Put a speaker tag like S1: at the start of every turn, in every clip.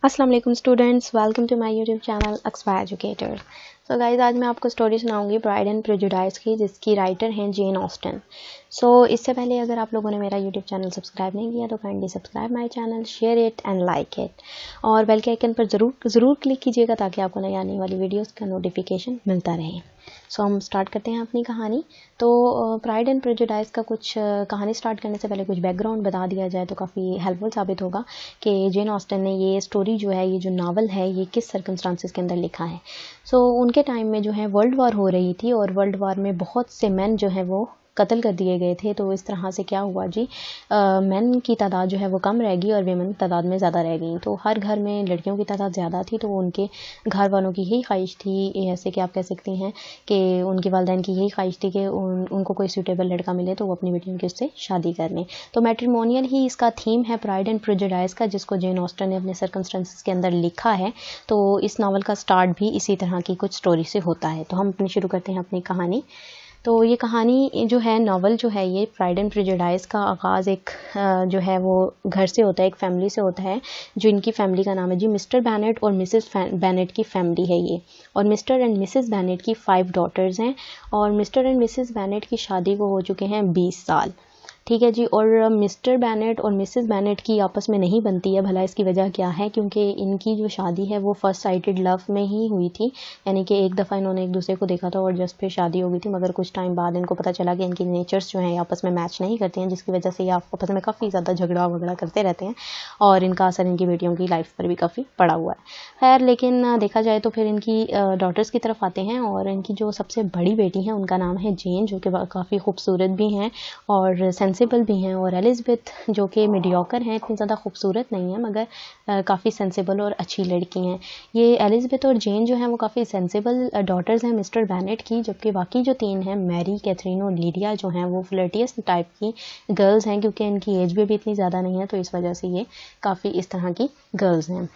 S1: अस्सलाम वालेकुम students, welcome to my YouTube channel अक्सफा एजुकेटर। सो गाइस, आज मैं आपको स्टोरी सुनाऊंगी प्राइड एंड प्रेजुडिस की, जिसकी राइटर हैं जेन ऑस्टन। सो इससे पहले अगर आप लोगों ने मेरा यूट्यूब चैनल सब्सक्राइब नहीं किया तो kindly subscribe my channel, share it and like it, और बेल के आइकन पर ज़रूर क्लिक कीजिएगा ताकि आपको नई आने वाली वीडियोस का नोटिफिकेशन मिलता रहे। सो हम स्टार्ट करते हैं अपनी कहानी। तो प्राइड एंड प्रेजुडिस का कुछ कहानी स्टार्ट करने से पहले कुछ बैकग्राउंड बता दिया जाए तो काफ़ी हेल्पफुल साबित होगा कि जेन ऑस्टन ने ये स्टोरी जो है, ये जो नावल है, ये किस सर्कमस्टांसिस के अंदर लिखा है। सो उनके टाइम में जो है वर्ल्ड वार हो रही थी और वर्ल्ड वार में बहुत से मैन जो है वो कत्ल कर दिए गए थे। तो इस तरह से क्या हुआ जी, मैन की तादाद जो है वो कम रहेगी और वेमेन की तादाद में ज़्यादा रह गई। तो हर घर में लड़कियों की तादाद ज़्यादा थी, तो उनके घर वालों की यही ख्वाहिश थी, ऐसे कि आप कह सकती हैं कि उनके वालिदैन की यही ख्वाहिश थी कि उनको कोई सूटेबल लड़का मिले तो वो अपनी बेटियों की उससे शादी कर लें। तो मैट्रिमोनियल ही इसका थीम है प्राइड एंड प्रेजुडिस का, जिसको जेन ऑस्टन ने अपने सर्कमस्टेंसेस के अंदर लिखा है। तो इस नावल का स्टार्ट भी इसी तरह की कुछ स्टोरी से होता है। तो हम अपनी शुरू करते हैं अपनी कहानी। तो ये कहानी जो है, नावल जो है, ये प्राइड एंड प्रेजुडिस का आगाज़ एक जो है वो घर से होता है, एक फैमिली से होता है, जो इनकी फैमिली का नाम है जी मिस्टर बेनेट और मिसेस बेनेट की फैमिली है ये। और मिस्टर एंड मिसेस बेनेट की 5 डॉटर्स हैं और मिस्टर एंड मिसेस बेनेट की शादी को हो चुके हैं 20 साल। ठीक है जी। और मिस्टर बेनेट और मिसेस बेनेट की आपस में नहीं बनती है। भला इसकी वजह क्या है? क्योंकि इनकी जो शादी है वो फर्स्ट साइटेड लव में ही हुई थी, यानी कि एक दफ़ा इन्होंने एक दूसरे को देखा था और जस्ट फिर शादी हो गई थी। मगर कुछ टाइम बाद इनको पता चला कि इनकी नेचर्स जो हैं आपस में मैच नहीं करते हैं, जिसकी वजह से ये आपस में काफ़ी ज़्यादा झगड़ा वगड़ा करते रहते हैं और इनका असर इनकी बेटियों की लाइफ पर भी काफ़ी पड़ा हुआ है। खैर, लेकिन देखा जाए तो फिर इनकी डॉटर्स की तरफ आते हैं और इनकी जो सबसे बड़ी बेटी है उनका नाम है जेन, जो कि काफ़ी खूबसूरत भी हैं और सेंसिबल भी हैं। और एलिज़ाबेथ जो कि मीडियोकर हैं, इतनी ज़्यादा खूबसूरत नहीं है मगर काफ़ी सेंसिबल और अच्छी लड़की हैं। ये एलिज़ाबेथ और जेन जो हैं वो काफ़ी सेंसिबल डॉटर्स हैं मिस्टर बेनेट की, जबकि बाकी जो 3 हैं, मैरी, कैथरीन और लीडिया, जो हैं वो फ्लर्टियस टाइप की गर्ल्स हैं, क्योंकि इनकी एज भी इतनी ज़्यादा नहीं है, तो इस वजह से ये काफ़ी इस तरह की गर्ल्स हैं।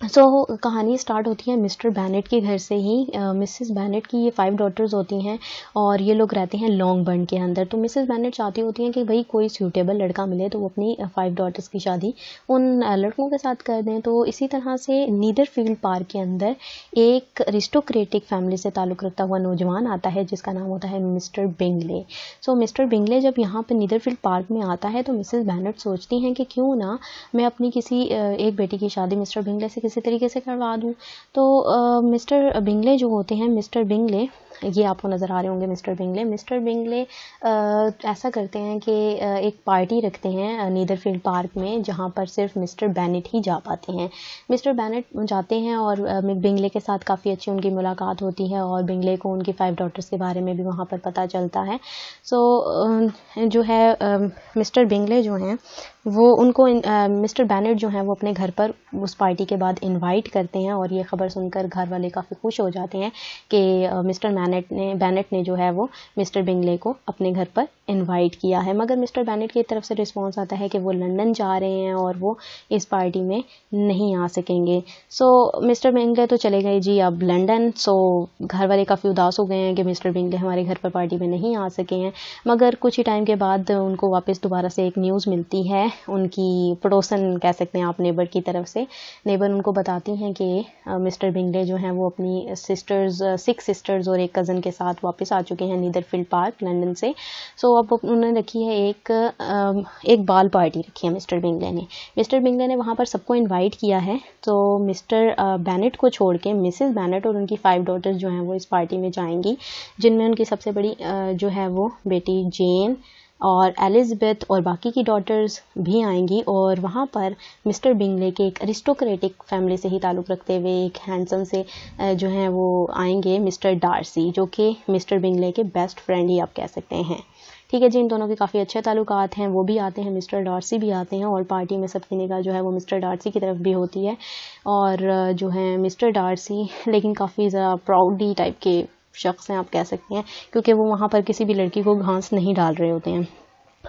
S1: सो कहानी स्टार्ट होती है मिस्टर बेनेट के घर से ही। मिसेस बेनेट की ये 5 डॉटर्स होती हैं और ये लोग रहते हैं लॉन्गबर्न के अंदर। तो मिसेस बेनेट चाहती होती हैं कि भाई कोई सूटेबल लड़का मिले तो वो अपनी 5 डॉटर्स की शादी उन लड़कों के साथ कर दें। तो इसी तरह से नीदरफील्ड पार्क के अंदर एक अरिस्टोक्रेटिक फैमिली से ताल्लुक़ रखता हुआ नौजवान आता है, जिसका नाम होता है मिस्टर बिंगले। सो मिस्टर बिंगले जब यहाँ पर नीदरफील्ड पार्क में आता है तो मिसेस बेनेट सोचती हैं कि क्यों ना मैं अपनी किसी एक बेटी की शादी मिस्टर बिंगले से किसी तरीके से करवा दूँ। तो मिस्टर बिंगले जो होते हैं, मिस्टर बिंगले, ये आपको नज़र आ रहे होंगे मिस्टर बिंगले ऐसा करते हैं कि एक पार्टी रखते हैं नीदरफील्ड पार्क में, जहाँ पर सिर्फ मिस्टर बेनेट ही जा पाते हैं। मिस्टर बेनेट जाते हैं और बिंगले के साथ काफ़ी अच्छी उनकी मुलाकात होती है और बिंगले को उनकी 5 डॉटर्स के बारे में भी वहाँ पर पता चलता है। सो जो है मिस्टर बिंगले जो हैं वो उनको मिस्टर बेनेट जो हैं वो अपने घर पर उस पार्टी के बाद इनवाइट करते हैं और ये ख़बर सुनकर घर वाले काफ़ी खुश हो जाते हैं कि मिस्टर बेनेट ने जो है वो मिस्टर बिंगले को अपने घर पर इनवाइट किया है। मगर मिस्टर बेनेट की तरफ से रिस्पॉन्स आता है कि वो लंदन जा रहे हैं और वो इस पार्टी में नहीं आ सकेंगे। सो मिस्टर बिंगले तो चले गए जी अब लंदन। सो घर वाले काफ़ी उदास हो गए हैं कि मिस्टर बिंगले हमारे घर पर पार्टी में नहीं आ सके हैं। मगर कुछ ही टाइम के बाद उनको वापस दोबारा से एक न्यूज़ मिलती है उनकी पड़ोसन, कह सकते हैं आप, नेबर की तरफ से। नेबर उनको बताती हैं कि मिस्टर बिंगले जो हैं वो अपनी 6 सिस्टर्स और एक कज़न के साथ वापस आ चुके हैं नीदरफील्ड पार्क लंदन से। सो अब उन्होंने रखी है एक बाल पार्टी रखी है मिस्टर बिंगले ने वहाँ पर सबको इनवाइट किया है। तो मिस्टर बेनेट को छोड़ के मिसेस बेनेट और उनकी 5 डॉटर्स जो हैं वो इस पार्टी में जाएंगी, जिनमें उनकी सबसे बड़ी जो है वो बेटी जेन और एलिज़ाबेथ और बाकी की डॉटर्स भी आएंगी। और वहाँ पर मिस्टर बिंगले के एक अरिस्टोक्रेटिक फैमिली से ही ताल्लुक़ रखते हुए एक हैंडसम से जो हैं वो आएंगे मिस्टर डार्सी, जो कि मिस्टर बिंगले के बेस्ट फ्रेंड ही आप कह सकते हैं। ठीक है जी, इन दोनों के काफ़ी अच्छे ताल्लुकात हैं, वो भी आते हैं, मिस्टर डार्सी भी आते हैं और पार्टी में सबकी निगाह जो है वो मिस्टर डार्सी की तरफ भी होती है। और जो है मिस्टर डार्सी लेकिन काफ़ी ज़्यादा प्राउडी टाइप के शख्स हैं आप कह सकते हैं, क्योंकि वो वहाँ पर किसी भी लड़की को घास नहीं डाल रहे होते हैं।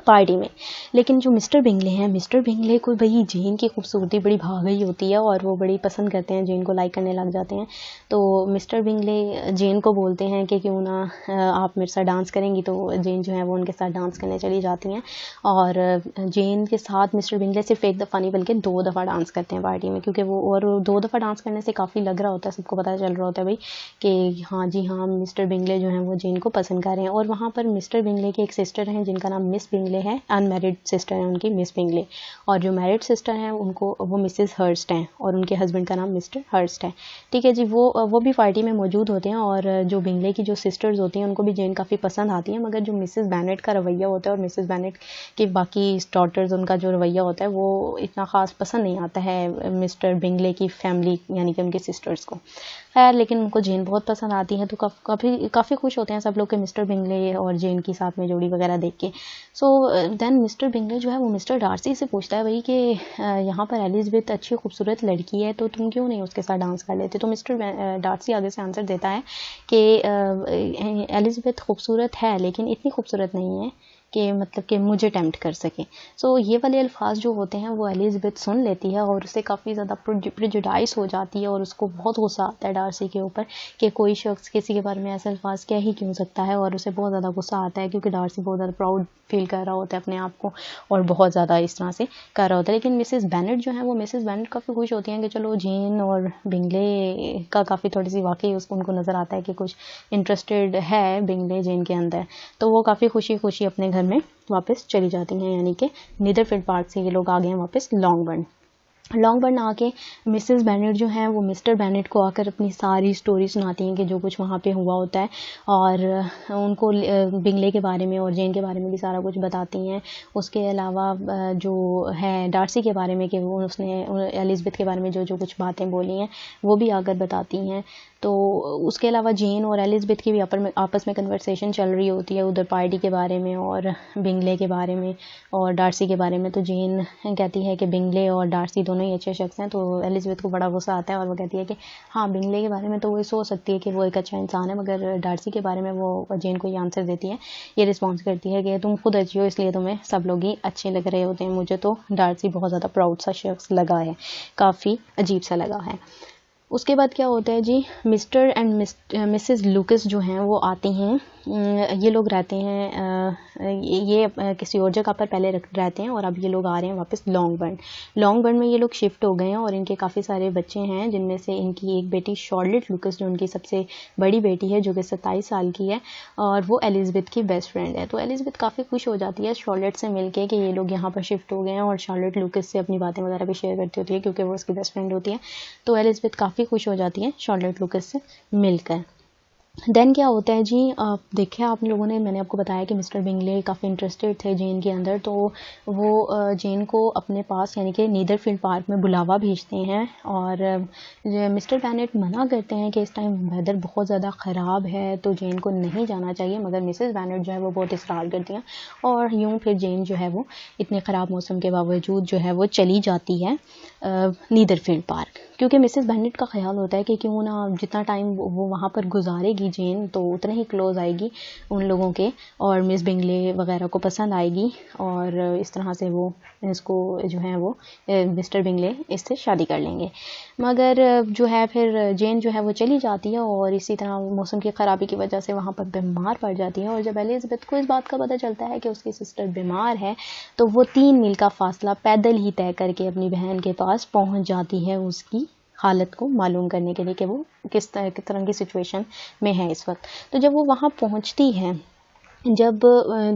S1: पार्टी में। लेकिन जो मिस्टर बिंगले हैं, मिस्टर बिंगले को भाई जेन की खूबसूरती बड़ी भा गई होती है और वो बड़ी पसंद करते हैं, जेन को लाइक करने लग जाते हैं। तो मिस्टर बिंगले जेन को बोलते हैं कि क्यों ना आप मेरे साथ डांस करेंगी, तो जेन जो है वो उनके साथ डांस करने चली जाती हैं। और जेन के साथ मिस्टर बिंगले सिर्फ एक दफ़ा नहीं बल्कि 2 दफ़ा डांस करते हैं पार्टी में, क्योंकि वो और 2 दफ़ा डांस करने से काफ़ी लग रहा होता है, सबको पता चल रहा होता है भाई कि हाँ जी हाँ, मिस्टर बिंगले जो हैं वो जेन को पसंद कर रहे हैं। और वहाँ पर मिस्टर बिंगले की एक सिस्टर हैं जिनका नाम मिस बिंगले है, अनमैरिड सिस्टर है उनकी मिस बिंगले, और जो मैरिड सिस्टर हैं उनको वो मिसेस हर्स्ट हैं और उनके हस्बैंड का नाम मिस्टर हर्स्ट है। ठीक है जी, वो भी पार्टी में मौजूद होते हैं। और जो बिंगले की जो सिस्टर्स होती हैं उनको भी जेन काफ़ी पसंद आती है, मगर जो मिसेस बैनेट का रवैया होता है और मिसेस बैनेट की बाकी डॉटर्स, उनका जो रवैया होता है वो इतना ख़ास पसंद नहीं आता है मिस्टर बिंगले की फैमिली यानी कि उनकी सिस्टर्स को। खैर, लेकिन उनको जेन बहुत पसंद आती है, तो काफ़ी खुश होते हैं सब लोग कि मिस्टर बिंगले और जेन की साथ में जोड़ी वगैरह देख के। सो देन मिस्टर बिंगले जो है वो मिस्टर डार्सी से पूछता है भाई कि यहाँ पर एलिज़ाबेथ अच्छी खूबसूरत लड़की है, तो तुम क्यों नहीं उसके साथ डांस कर लेते। तो मिस्टर डार्सी आगे से आंसर देता है कि एलिज़ाबेथ खूबसूरत है लेकिन इतनी खूबसूरत नहीं है कि मतलब कि मुझे टेम्प्ट कर सके। सो ये वाले अल्फाज जो होते हैं वो एलिज़ाबेथ सुन लेती है और उससे काफ़ी ज़्यादा प्रेजुडाइज हो जाती है और उसको बहुत गुस्सा आता है डार्सी के ऊपर कि कोई शख्स किसी के बारे में ऐसे अल्फाज कह ही क्यों सकता है, और उसे बहुत ज़्यादा गुस्सा आता है क्योंकि डार्सी बहुत ज़्यादा प्राउड फील कर रहा होता है अपने आप को और बहुत ज़्यादा इस तरह से कर रहा होता है। लेकिन मिसेस बेनेट जो है वो मिसेस बेनेट काफ़ी खुश होती हैं कि चलो जेन और बिंगले का काफ़ी थोड़ी सी वाकई उनको नज़र आता है कि कुछ इंटरेस्टेड है बिंगले जेन के अंदर, तो वो काफ़ी खुशी खुशी अपने घर में वापस चली जाती हैं। यानी कि नीदरफील्ड पार्क से ये लोग आ गए हैं वापस लॉन्गबर्न आके मिसेस बेनेट जो है वो मिस्टर बेनेट को आकर अपनी सारी स्टोरी सुनाती हैं कि जो कुछ वहाँ पे हुआ होता है, और उनको बिंगले के बारे में और जेन के बारे में भी सारा कुछ बताती हैं। उसके अलावा जो है डार्सी के बारे में कि वो उसने एलिज़ाबेथ के बारे में जो कुछ बातें बोली हैं वो भी आकर बताती हैं। तो उसके अलावा जेन और एलिज़ाबेथ की भी आपस में कन्वर्सेशन चल रही होती है उधर पार्टी के बारे में और बिंगले के बारे में और डार्सी के बारे में। तो जेन कहती है कि बिंगले और डार्सी दोनों ही अच्छे शख्स हैं। तो एलिज़ाबेथ को बड़ा गुस्सा आता है और वो कहती है कि हाँ, बिंगले के बारे में तो वो सोच सकती है कि वो एक अच्छा इंसान है, मगर डार्सी के बारे में वो जेन को ये आंसर देती है, ये रिस्पॉन्स करती है कि तुम खुद अच्छी हो इसलिए तुम्हें सब लोग ही अच्छे लग रहे होते हैं, मुझे तो डार्सी बहुत ज़्यादा प्राउड सा शख्स लगा है, काफ़ी अजीब सा लगा है। उसके बाद क्या होता है जी, मिस्टर एंड मिसेस लूकस जो हैं वो आते हैं। ये लोग रहते हैं ये किसी और जगह पर पहले रहते हैं और अब ये लोग आ रहे हैं वापस लॉन्गबर्न में ये लोग शिफ्ट हो गए हैं और इनके काफ़ी सारे बच्चे हैं, जिनमें से इनकी एक बेटी शार्लेट लूकस जो उनकी सबसे बड़ी बेटी है जो कि 27 साल की है और वो एलिज़ाबेथ की बेस्ट फ्रेंड है। तो एलिज़ाबेथ काफ़ी खुश हो जाती है शार्लेट से मिलके कि ये लोग यहाँ पर शिफ्ट हो गए हैं, और शार्लेट लूकस से अपनी बातें वगैरह भी शेयर करती होती है क्योंकि वो उसकी बेस्ट फ्रेंड होती है। तो एलिज़ाबेथ काफ़ी खुश हो जाती है शार्लेट लूकस से मिलकर। देन क्या होता है जी, देखिए आप लोगों ने, मैंने आपको बताया कि मिस्टर बिंगले काफ़ी इंटरेस्टेड थे जेन के अंदर, तो वो जेन को अपने पास यानी कि नीदरफील्ड पार्क में बुलावा भेजते हैं और मिस्टर बेनेट मना करते हैं कि इस टाइम वेदर बहुत ज़्यादा ख़राब है तो जेन को नहीं जाना चाहिए, मगर मिसेस बेनेट जो है वो बहुत इसरार करती हैं और यूँ फिर जेन जो है वो इतने ख़राब मौसम के बावजूद जो है वो चली जाती है नीदरफील्ड पार्क, क्योंकि मिसेस बेनेट का ख्याल होता है कि क्यों ना जितना टाइम वो वहाँ पर गुजारेगी जेन तो उतना ही क्लोज आएगी उन लोगों के और मिस बिंगले वगैरह को पसंद आएगी, और इस तरह से वो इसको जो है वो मिस्टर बिंगले इससे शादी कर लेंगे। मगर जो है फिर जेन जो है वो चली जाती है और इसी तरह मौसम की ख़राबी की वजह से वहाँ पर बीमार पड़ जाती है, और जब एलिज़ाबेथ को इस बात का पता चलता है कि उसकी सिस्टर बीमार है तो वो 3 मील का फासला पैदल ही तय करके अपनी बहन के पास पहुँच जाती है उसकी हालत को मालूम करने के लिए कि वो किस तरह की सिचुएशन में है इस वक्त। तो जब वो वहाँ पहुँचती है, जब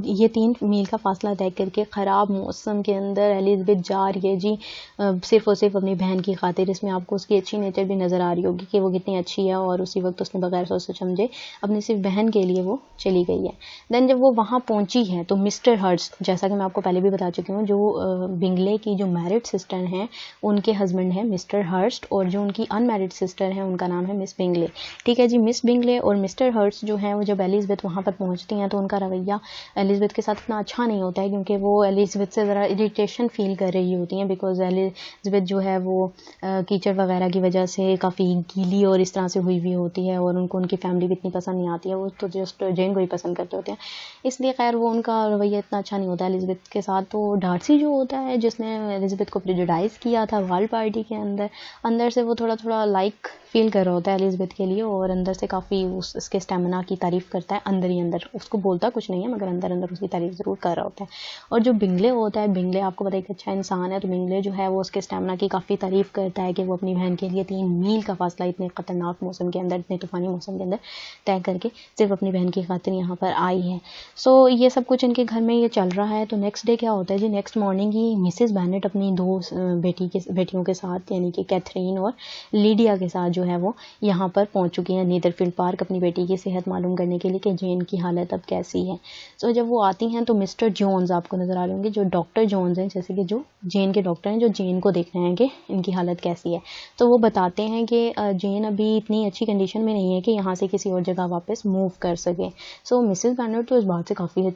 S1: ये 3 मील का फासला तय करके ख़राब मौसम के अंदर एलिज़ाबेथ जा रही है जी, सिर्फ़ और सिर्फ अपनी बहन की खातिर। इसमें आपको उसकी अच्छी नेचर भी नज़र आ रही होगी कि वो कितनी अच्छी है और उसी वक्त उसने बगैर सोचे समझे अपनी सिर्फ बहन के लिए वो चली गई है। देन जब वो वहाँ पहुँची है तो मिस्टर हर्स्ट, जैसा कि मैं आपको पहले भी बता चुकी हूँ, जो बिंगले की जो मैरिड सिस्टर हैं उनके हस्बैंड हैं मिस्टर हर्स्ट, और जो उनकी अनमैरिड सिस्टर हैं उनका नाम है मिस बिंगले। ठीक है जी, मिस बिंगले और मिस्टर हर्स्ट जो हैं वो जब एलिज़ाबेथ वहाँ पर पहुँचती हैं तो उनका का रवैया एलिज़ाबेथ के साथ इतना अच्छा नहीं होता है, क्योंकि वो एलिज़ाबेथ से ज़रा इरिटेशन फील कर रही होती हैं, बिकॉज एलिज़ाबेथ जो है वो कीचड़ वगैरह की वजह से काफ़ी गीली और इस तरह से हुई हुई होती है, और उनको उनकी फैमिली भी इतनी पसंद नहीं आती है, वो तो जस्ट जेन को ही पसंद करते होते हैं, इसलिए खैर वो उनका रवैया इतना अच्छा नहीं होता है एलिज़ाबेथ के साथ। तो डार्सी जो होता है, जिसने एलिज़ाबेथ को प्रेजुडाइज किया था बाल पार्टी के अंदर से वो थोड़ा थोड़ा लाइक फील कर रहा होता है एलिज़ाबेथ के लिए, और अंदर से काफ़ी उसके स्टेमिना की तारीफ़ करता है, अंदर ही अंदर, उसको बोलता कुछ नहीं है मगर अंदर अंदर उसकी तारीफ़ ज़रूर कर रहा होता है। और जो बिंगले होता है, बिंगले आपको पता है कि अच्छा इंसान है, तो बिंगले जो है वो उसके स्टेमिना की काफ़ी तारीफ़ करता है कि वो अपनी बहन के लिए 3 मील का फासला इतने ख़तरनाक मौसम के अंदर, इतने तूफ़ानी मौसम के अंदर तय करके सिर्फ अपनी बहन की खातिर यहाँ पर आई है। सो ये सब कुछ इनके घर में ये चल रहा है। तो नेक्स्ट डे क्या होता है जी, नेक्स्ट मॉर्निंग ही मिसेस बेनेट अपनी 2 बेटियों के साथ, यानी कि कैथरीन और लीडिया के साथ जो है वो यहाँ पर पहुंच चुकी हैं नीदरफील्ड पार्क, अपनी बेटी की सेहत मालूम करने के लिए कि जेन की हालत अब कैसी है। सो जब वो आती हैं तो मिस्टर जोन्स आपको नज़र आ रहे होंगे, जो डॉक्टर जोन्स हैं, जैसे कि जो जेन के डॉक्टर हैं, जो जेन को देख रहे हैं कि इनकी हालत कैसी है। तो वो बताते हैं कि जेन अभी इतनी अच्छी कंडीशन में नहीं है कि यहाँ से किसी और जगह वापस मूव कर सके। सो मिसेस बेनेट तो इस बात से काफ़ी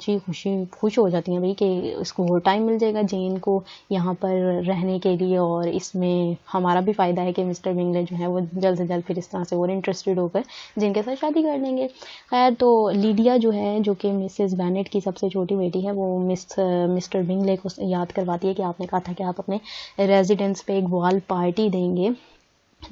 S1: खुश हो जाती हैं भाई कि इसको और टाइम मिल जाएगा जेन को यहाँ पर रहने के लिए, और इसमें हमारा भी फ़ायदा है कि मिस्टर बिंगले जो है वो जल्द से जल्द फिर इस तरह से और इंटरेस्टेड होकर जिनके साथ शादी कर लेंगे। खैर तो लीडिया जो है, जो कि मिसेस बेनेट की सबसे छोटी बेटी है, वो मिस्टर बिंगले को याद करवाती है कि आपने कहा था कि आप अपने रेजिडेंस पे एक वॉल पार्टी देंगे।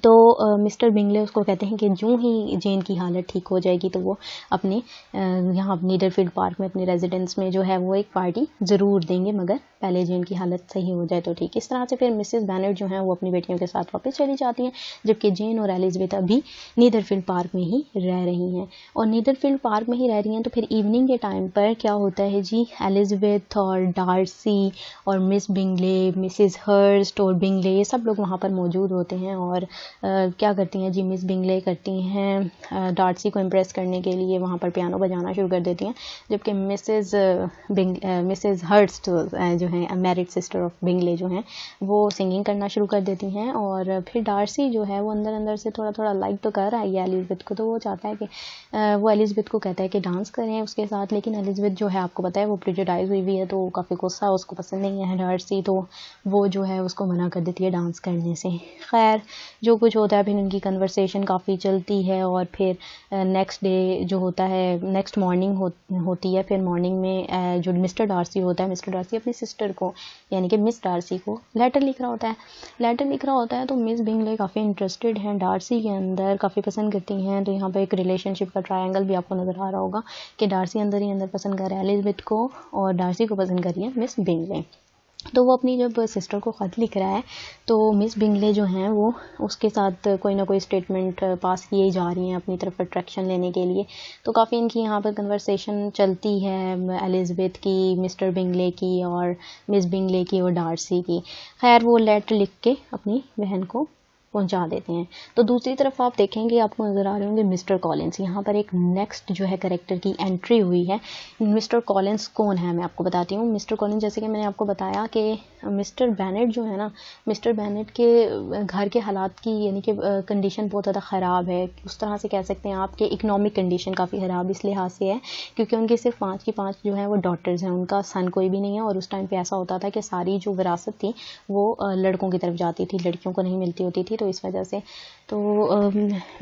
S1: तो मिस्टर बिंगले उसको कहते हैं कि जो ही जेन की हालत ठीक हो जाएगी तो वो अपने यहाँ नीदरफील्ड पार्क में अपने रेजिडेंस में जो है वो एक पार्टी ज़रूर देंगे, मगर पहले जेन की हालत सही हो जाए तो ठीक। इस तरह से फिर मिसेस बेनेट जो है वो अपनी बेटियों के साथ वापस चली जाती हैं, जबकि जेन और एलिज़ाबेथ अभी नीदरफील्ड पार्क में ही रह रही हैं। और नीदरफील्ड पार्क में ही रह रही हैं तो फिर इवनिंग के टाइम पर क्या होता है जी, एलिज़ाबेथ और डार्सी और मिस बिंगले, मिसेस हर्स्ट और बिंगले, ये सब लोग वहाँ पर मौजूद होते हैं। और क्या करती हैं जी, मिस बिंगले करती हैं डार्सी को इम्प्रेस करने के लिए वहाँ पर पियानो बजाना शुरू कर देती हैं, जबकि मिसेस हर्स्ट जो हैं मैरिड सिस्टर ऑफ बिंगले जो हैं वो सिंगिंग करना शुरू कर देती हैं। और फिर डार्सी जो है वो अंदर अंदर से थोड़ा थोड़ा लाइक तो कर रहा है एलिज़ाबेथ को, तो वो चाहता है कि वो एलिज़ाबेथ को कहता है कि डांस करें उसके साथ, लेकिन एलिज़ाबेथ जो है आपको पता है वो प्रेजुडाइज हुई हुई है, तो काफ़ी गुस्सा, उसको पसंद नहीं है डार्सी, तो वो जो है उसको मना कर देती है डांस करने से। खैर जो कुछ होता है फिर इनकी कन्वर्सेशन काफ़ी चलती है, और फिर नेक्स्ट डे जो होता है, नेक्स्ट मॉर्निंग होती है। फिर मॉर्निंग में जो मिस्टर डार्सी होता है, मिस्टर डार्सी अपनी सिस्टर को यानी कि मिस डार्सी को लेटर लिख रहा होता है। तो मिस बिंगले काफ़ी इंटरेस्टेड हैं डार्सी के अंदर, काफ़ी पसंद करती हैं। तो यहाँ पर एक रिलेशनशिप का ट्रायंगल भी आपको नज़र आ रहा होगा कि डार्सी अंदर ही अंदर पसंद कर रहा है एलिज़ाबेथ को, और डार्सी को पसंद कर रही है मिस बिंगले। तो वो अपनी जब सिस्टर को ख़त लिख रहा है तो मिस बिंगले जो हैं वो उसके साथ कोई ना कोई स्टेटमेंट पास किए जा रही हैं अपनी तरफ अट्रैक्शन लेने के लिए। तो काफ़ी इनकी यहाँ पर कन्वर्सेशन चलती है एलिज़ाबेथ की, मिस्टर बिंगले की और मिस बिंगले की और डार्सी की। खैर वो लेटर लिख के अपनी बहन को पहुंचा देते हैं। तो दूसरी तरफ आप देखेंगे, आपको नज़र आ रहे होंगे मिस्टर कॉलिंस। यहाँ पर एक नेक्स्ट जो है कैरेक्टर की एंट्री हुई है। मिस्टर कॉलिंस कौन है मैं आपको बताती हूँ। मिस्टर कॉलिंस, जैसे कि मैंने आपको बताया कि मिस्टर बेनेट जो है ना, मिस्टर बेनेट के घर के हालात की यानी कि कंडीशन बहुत ज़्यादा ख़राब है, उस तरह से कह सकते हैं आपके इकनॉमिक कंडीशन काफ़ी ख़राब इस लिहाज से है क्योंकि उनके सिर्फ 5 की 5 जो है वो डॉटर्स हैं, उनका सन कोई भी नहीं है। और उस टाइम पे ऐसा होता था कि सारी जो विरासत थी वो लड़कों की तरफ जाती थी, लड़कियों को नहीं मिलती होती थी। तो इस वजह से तो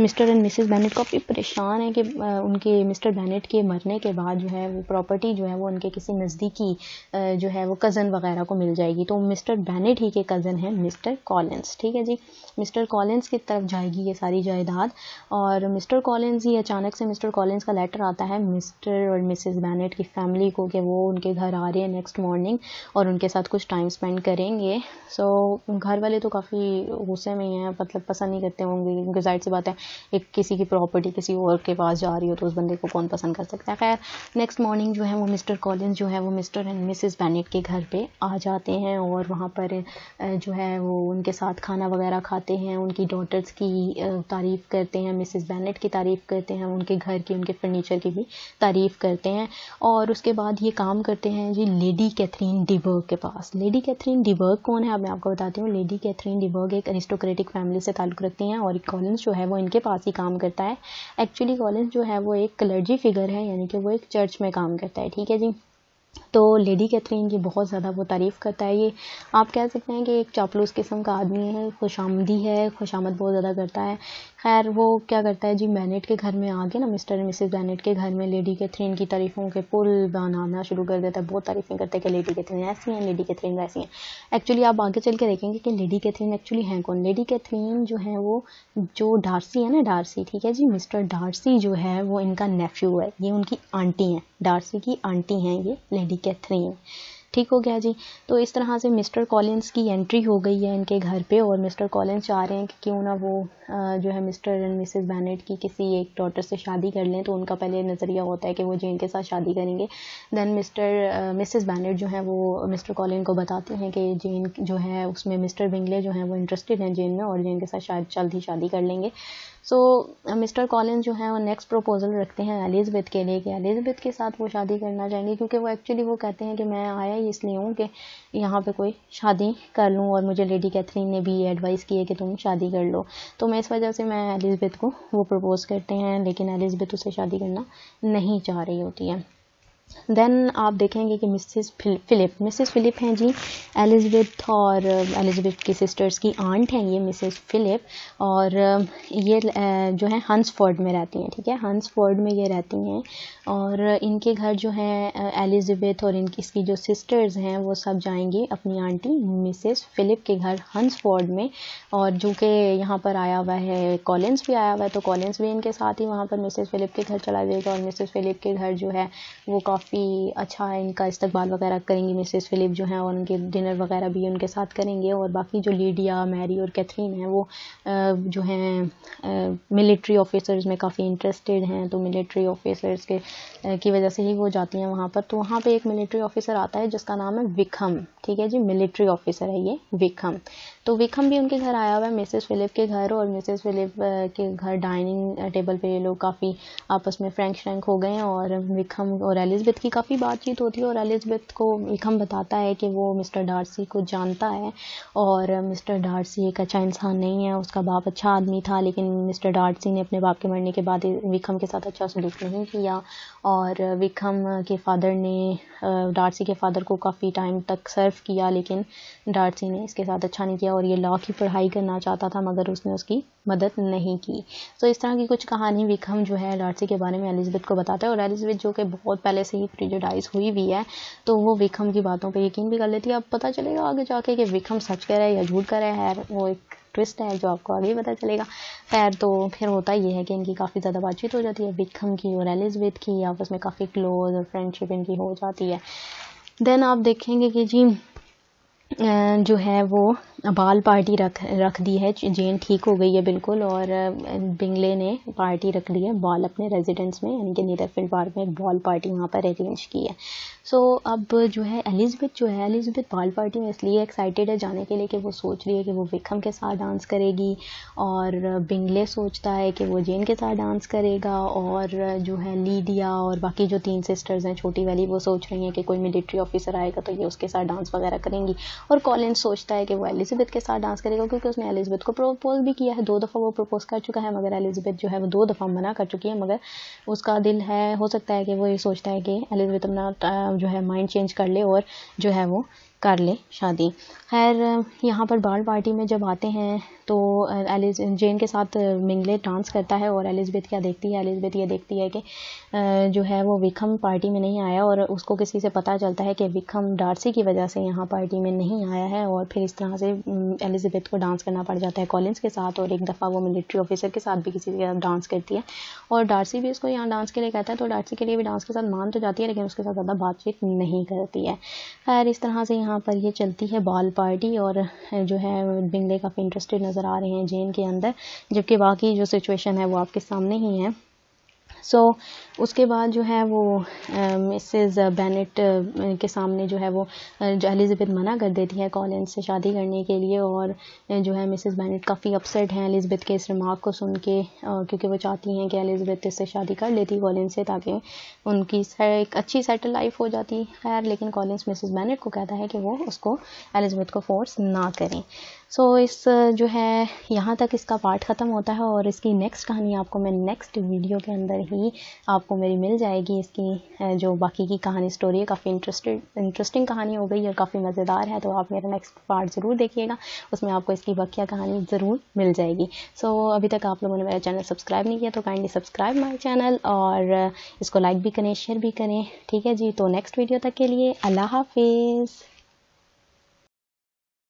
S1: मिस्टर एंड मिसेस बेनेट काफ़ी परेशान है कि उनके मिस्टर बेनेट के मरने के बाद जो है वो प्रॉपर्टी जो है वो उनके किसी नज़दीकी जो है वो कज़न वगैरह को मिल जाएगी। तो मिस्टर बेनेट ही के कज़न हैं मिस्टर कॉलिंस, ठीक है जी। मिस्टर कॉलिंस की तरफ जाएगी ये सारी जायदाद। और मिस्टर कॉलिंस ही अचानक से मिस्टर कॉलिंस का लेटर आता है मिस्टर और मिसेस बेनेट की फैमिली को कि वो उनके घर आ रहे हैं नेक्स्ट मॉर्निंग और उनके साथ कुछ टाइम स्पेंड करेंगे। सो घर वाले तो काफ़ी गुस्से में ही हैं, मतलब पसंद नहीं करते होंगे क्योंकि जाहिर सी बात है एक किसी की प्रॉपर्टी किसी और के पास जा रही हो तो उस बंदे को कौन पसंद कर सकता है। खैर नेक्स्ट मॉर्निंग जो है वो मिस्टर कॉलिंस जो है वो मिस्टर एंड मिसेस बेनेट के घर पे आ जाते हैं और वहाँ पर जो है वो उनके साथ खाना वगैरह खाते हैं, उनकी डॉटर्स की तारीफ़ करते हैं, मिसेस बेनेट की तारीफ़ करते हैं, उनके घर की उनके फर्नीचर की भी तारीफ़ करते हैं। और उसके बाद ये काम करते हैं जी लेडी कैथरीन डिबर्ग के पास। लेडी कैथरीन डिबर्ग कौन है अब मैं आपको बताती हूँ। लेडी कैथरीन डिबर्ग एक अरिस्टोक्रेटिक फैमिली से ताल्लुक़ रखती हैं और कॉलिंस जो है वो इनके पास ही काम करता है। एक्चुअली कॉलिंस जो है वो एक क्लर्जी फिगर है, यानी कि वो एक चर्च में काम करता है, ठीक है जी। तो लेडी कैथरीन की बहुत ज़्यादा वो तारीफ़ करता है। ये आप कह सकते हैं कि एक चापलूस किस्म का आदमी है, खुशामदी है, खुशामद बहुत ज़्यादा करता है। खैर वो क्या करता है जी, बेनेट के घर में आके ना, मिस्टर एंड मिसेस बेनेट के घर में लेडी कैथरीन की तारीफ़ों के पुल बनाना शुरू कर देता है। बहुत तारीफ़ें करते हैं कि लेडी कैथरीन ऐसी हैं, लेडी कैथरीन वैसी हैं। एक्चुअली आप आगे चल के देखेंगे कि लेडी कैथरीन एक्चुअली हैं कौन। लेडी कैथरीन जो है वो, जो डार्सी है ना, डार्सी, ठीक है जी, मिस्टर डार्सी जो है वो इनका नेफ्यू है, ये उनकी आंटी हैं, डार्सी की आंटी हैं ये लेडी कैथरीन। ठीक हो गया जी। तो इस तरह से मिस्टर कॉलिंस की एंट्री हो गई है इनके घर पे और मिस्टर कॉलिंस चाह रहे हैं कि क्यों ना वो जो है मिस्टर एंड मिसेस बेनेट की किसी एक डॉटर से शादी कर लें। तो उनका पहले नज़रिया होता है कि वो जेन के साथ शादी करेंगे। देन मिसेस बेनेट जो है वो मिस्टर कॉलिन को बताते हैं कि जेन जो है उसमें मिस्टर बिंगले जो है वो इंटरेस्टेड हैं जेन में और जेन के साथ शायद जल्द ही शादी कर लेंगे। सो मिस्टर कॉलिंस जो है वो नेक्स्ट प्रपोजल रखते हैं एलिज़ाबेथ के लिए कि एलिज़ाबेथ के साथ वो शादी करना चाहेंगे, क्योंकि वो एक्चुअली वो कहते हैं कि मैं आया ही इसलिए हूँ कि यहाँ पे कोई शादी कर लूँ और मुझे लेडी कैथरीन ने भी एडवाइस की है कि तुम शादी कर लो। तो मैं इस वजह से मैं एलिज़ाबेथ को वो प्रपोज़ करते हैं, लेकिन एलिज़ाबेथ उससे शादी करना नहीं चाह रही होती है। देन आप देखेंगे कि मिसेस फ़िलिप हैं जी, एलिज़ाबेथ और एलिज़ाबेथ की सिस्टर्स की आंट हैं ये मिसेस फ़िलिप, और ये जो है हंसफोर्ड में रहती हैं, ठीक है, हंसफोर्ड में ये रहती हैं। और इनके घर जो है एलिज़ाबेथ और इसकी जो सिस्टर्स हैं वो सब जाएंगी अपनी आंटी मिसेस फ़िलिप के घर हंसफोर्ड में। और जो कि यहाँ पर आया हुआ है कॉलिंस भी आया हुआ है, तो कॉलिंस भी इनके साथ ही वहाँ पर मिसेस फ़िलिप के घर चला जाएगा। और मिसेस फ़िलिप के घर जो है वो काफ़ी अच्छा है, इनका इस्तकबाल वगैरह करेंगी मिसेस फ़िलिप जो है, और उनके डिनर वगैरह भी उनके साथ करेंगे। और बाकी जो लीडिया, मैरी और कैथरीन हैं वो जो हैं मिलिट्री ऑफिसर्स में काफ़ी इंटरेस्टेड हैं, तो मिलिट्री ऑफिसर्स की वजह से ही वो जाती हैं वहाँ पर। तो वहाँ पे एक मिलिट्री ऑफिसर आता है जिसका नाम है विक्रम, ठीक है जी, मिलिट्री ऑफिसर है ये विक्रम। तो विक्रम भी उनके घर आया हुआ है मिसेस फ़िलिप के घर, और मिसेस फ़िलिप के घर डाइनिंग टेबल पे ये लोग काफ़ी आपस में फ्रैंक हो गए हैं। और विक्रम और एलिज़ाबेथ की काफ़ी बातचीत होती है और एलिज़ाबेथ को विक्रम बताता है कि वो मिस्टर डार्सी को जानता है और मिस्टर डार्सी एक अच्छा इंसान नहीं है, उसका बाप अच्छा आदमी था, लेकिन मिस्टर डार्सी ने अपने बाप के मरने के बाद विक्रम के साथ अच्छा सलूक नहीं किया। और विक्रम के फादर ने डार्सी के फादर को काफ़ी टाइम तक सर्व किया, लेकिन डार्सी ने इसके साथ अच्छा नहीं किया और ये लॉ की पढ़ाई करना चाहता था, मगर उसने उसकी मदद नहीं की। तो इस तरह की कुछ कहानी विक्रम जो है डार्सी के बारे में एलिज़ाबेथ को बताता है। और एलिज़ाबेथ जो कि बहुत पहले से ही प्रेजुडाइज हुई भी है, तो वो विक्रम की बातों पे यकीन भी कर लेती है। अब पता चलेगा आगे जाके कि विक्रम सच कह रहा है या झूठ कह रहा है, वो एक ट्विस्ट है जो आपको आगे पता चलेगा। खैर, तो फिर होता ये है कि इनकी काफ़ी ज़्यादा बातचीत हो जाती है विक्रम की और एलिज़ाबेथ की, आपस में काफ़ी क्लोज और फ्रेंडशिप इनकी हो जाती है। देन आप देखेंगे कि जी जो है वो बाल पार्टी रख दी है, जेन ठीक हो गई है बिल्कुल, और बिंगले ने पार्टी रख दी है बाल अपने रेजिडेंस में, यानी कि नीदरफील्ड पार्क में एक बाल पार्टी वहाँ पर अरेंज की है। सो अब जो है एलिज़ाबेथ बाल पार्टी में इसलिए एक्साइटेड है जाने के लिए कि वो सोच रही है कि वो विक्रम के साथ डांस करेगी, और बिंगले सोचता है कि वो जेन के साथ डांस करेगा, और जो है लीडिया और बाकी जो 3 सिस्टर्स हैं छोटी वाली, वो सोच रही हैं कि कोई मिलिट्री ऑफिसर आएगा तो ये उसके साथ डांस वगैरह करेंगी। और कॉलिन सोचता है कि वो एलिज़ाबेथ के साथ डांस करेगा, क्योंकि उसने एलिज़ाबेथ को प्रपोज भी किया है, 2 दफ़ा वो प्रपोज कर चुका है, मगर एलिज़ाबेथ जो है वो 2 दफ़ा मना कर चुकी है। मगर उसका दिल है, हो सकता है कि वो ये सोचता है कि एलिज़ाबेथ अपना जो है माइंड चेंज कर ले और जो है वो कर ले शादी। खैर, यहाँ पर बाल पार्टी में जब आते हैं तो जेन के साथ मिंगले डांस करता है, और एलिज़ाबेथ क्या देखती है, एलिज़ाबेथ ये देखती है कि जो है वो विक्रम पार्टी में नहीं आया, और उसको किसी से पता चलता है कि विक्रम डार्सी की वजह से यहाँ पार्टी में नहीं आया है। और फिर इस तरह से एलिज़ाबेथ को डांस करना पड़ जाता है कॉलिंस के साथ, और एक दफ़ा वो मिलिट्री ऑफिसर के साथ भी किसी के साथ डांस करती है, और डार्सी भी उसको यहाँ डांस के लिए कहता है, तो डार्सी के लिए भी डांस के साथ मान तो जाती है, लेकिन उसके साथ ज़्यादा बातचीत नहीं करती है। खैर, इस तरह से यहाँ पर ये चलती है बाल पार्टी, और जो है बिंगले काफ़ी इंटरेस्टेड नज़र आ रहे हैं जेन के अंदर, जबकि बाकी जो सिचुएशन है वो आपके सामने ही है। सो उसके बाद जो है वो मिसेस बेनेट के सामने जो है वो जो एलिज़ाबेथ मना कर देती है कॉलिंस से शादी करने के लिए, और जो है मिसेस बेनेट काफ़ी अपसेट हैं एलिज़ाबेथ के इस रिमार्क को सुन के, क्योंकि वो चाहती हैं कि एलिज़ाबेथ इससे शादी कर लेती कॉलिंस से ताकि उनकी एक अच्छी सेटल लाइफ हो जाती। खैर लेकिन कॉलिंस मिसेस बेनेट को कहता है कि वो उसको एलिज़ाबेथ को फोर्स ना करें। सो इस जो है यहाँ तक इसका पार्ट ख़त्म होता है, और इसकी नेक्स्ट कहानी आपको मैं नेक्स्ट वीडियो के अंदर ही आपको मेरी मिल जाएगी। इसकी जो बाकी की कहानी स्टोरी है काफ़ी इंटरेस्टिंग कहानी हो गई और काफ़ी मज़ेदार है, तो आप मेरा नेक्स्ट पार्ट ज़रूर देखिएगा, उसमें आपको इसकी बकिया कहानी ज़रूर मिल जाएगी। सो अभी तक आप लोगों ने मेरा चैनल सब्सक्राइब नहीं किया तो काइंडली सब्सक्राइब माई चैनल, और इसको लाइक भी करें, शेयर भी करें। ठीक है जी, तो नेक्स्ट वीडियो तक के लिए अल्लाह हाफिज़।